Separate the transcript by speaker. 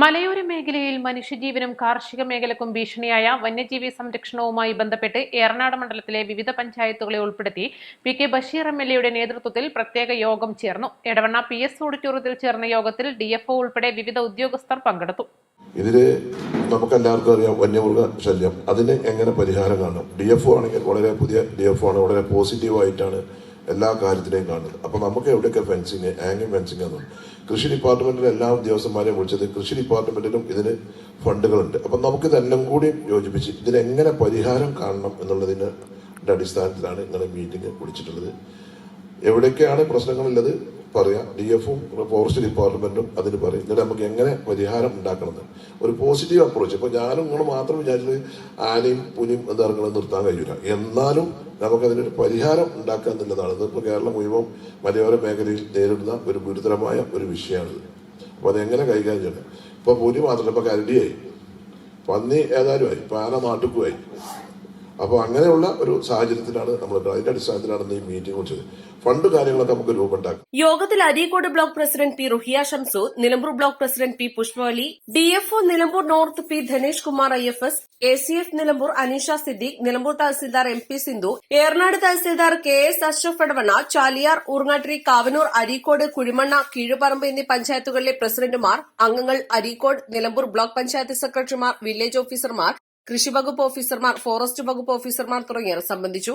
Speaker 1: മലയോര മേഖലയിൽ മനുഷ്യജീവനും കാർഷിക മേഖലക്കും ഭീഷണിയായ വന്യജീവി സംരക്ഷണവുമായി ബന്ധപ്പെട്ട് ഏറനാട് മണ്ഡലത്തിലെ വിവിധ പഞ്ചായത്തുകളെ ഉൾപ്പെടുത്തി പി.കെ. ബഷീർ എം.എൽ.എയുടെ നേതൃത്വത്തിൽ പ്രത്യേക യോഗം ചേർന്നു. എടവണ്ണ പി.എസ്. ഓഡിറ്റോറിയത്തിൽ ചേർന്ന യോഗത്തിൽ ഡി.എഫ്.ഒ ഉൾപ്പെടെ വിവിധ ഉദ്യോഗസ്ഥർ പങ്കെടുത്തു.
Speaker 2: ഇതില് നമുക്കെല്ലാവർക്കും അറിയാം വന്യമൃഗ ശല്യം. അതിന് എങ്ങനെ പരിഹാരം കാണും? DFO ആണെങ്കിൽ വളരെ പുതിയ DFO ആണ്, വളരെ പോസിറ്റീവായിട്ടാണ് എല്ലാ കാര്യത്തിനെയും കാണുന്നത്. അപ്പോൾ നമുക്ക് എവിടെയൊക്കെ ഫെൻസിങ്, ആംഗിൾ ഫെൻസിങ് എന്നും കൃഷി ഡിപ്പാർട്ട്മെന്റിലെ എല്ലാ ഉദ്യോഗസ്ഥന്മാരെയും വിളിച്ചത് കൃഷി ഡിപ്പാർട്ട്മെന്റിലും ഇതിന് ഫണ്ടുകളുണ്ട്. അപ്പം നമുക്കിതെല്ലാം കൂടി യോജിപ്പിച്ച് ഇതിനെങ്ങനെ പരിഹാരം കാണണം എന്നുള്ളതിൻ്റെ അടിസ്ഥാനത്തിലാണ് ഇങ്ങനെ മീറ്റിംഗ് വിളിച്ചിട്ടുള്ളത്. എവിടെയൊക്കെയാണ് പ്രശ്നങ്ങളുള്ളത് പറയാം, DFഉം ഫോറസ്റ്റ് ഡിപ്പാർട്ട്മെന്റും അതിന് പറയും. എന്നിട്ട് നമുക്ക് എങ്ങനെ പരിഹാരം ഉണ്ടാക്കണമെന്ന് ഒരു പോസിറ്റീവ് അപ്രോച്ച്. ഇപ്പോൾ ഞാനും നിങ്ങൾ മാത്രം വിചാരിച്ചത് ആനയും പുലിയും ഇറങ്ങണം നിർത്താൻ കഴിയില്ല, എന്നാലും നമുക്കതിനൊരു പരിഹാരം ഉണ്ടാക്കുക എന്നുള്ളതാണ്. ഇതിപ്പോൾ കേരളം മുഴുവൻ മലയോര മേഖലയിൽ നേരിടുന്ന ഒരു ഗുരുതരമായ ഒരു വിഷയമാണിത്. അപ്പോൾ അതെങ്ങനെ കൈകാര്യം ചെയ്യണം? ഇപ്പോൾ പുലി മാത്രമല്ല, ഇപ്പോൾ കരടിയായി, പന്നി ഏതായാലും ആയി, ഇപ്പോൾ ആന നാട്ടുക്കുമായി. അപ്പോൾ അങ്ങനെയുള്ള ഒരു സാഹചര്യത്തിലാണ് നമ്മൾ, അതിന്റെ അടിസ്ഥാനത്തിലാണ് ഈ മീറ്റിംഗ് വിളിച്ചത്. ഫണ്ട് കാര്യങ്ങളൊക്കെ നമുക്ക് രൂപമുണ്ടാക്കും.
Speaker 3: യോഗത്തിൽ Areekode block president P. Ruhiya Shamsu, Nilambur block president P. Pushpavalli, DFO Nilambur north P. Dhanesh Kumar IFS, ACF Nilambur Aneesha Siddique, Nilambur tahsildar MP Sindhu, Eranad tahsildar KS Ashraf Edavanna, Chaliyar, Urangattiri, Kavanur, Areekode, Kuzhimanna, Keezhuparamba എന്നീ പഞ്ചായത്തുകളിലെ പ്രസിഡന്റുമാർ, അംഗങ്ങൾ, അരീക്കോട്, നിലമ്പൂർ ബ്ലോക്ക് പഞ്ചായത്ത് സെക്രട്ടറിമാർ, വില്ലേജ് ഓഫീസർമാർ, കൃഷി വകുപ്പ് ഓഫീസർമാർ, ഫോറസ്റ്റ് വകുപ്പ് ഓഫീസർമാർ തുടങ്ങിയവർ സംബന്ധിച്ചു.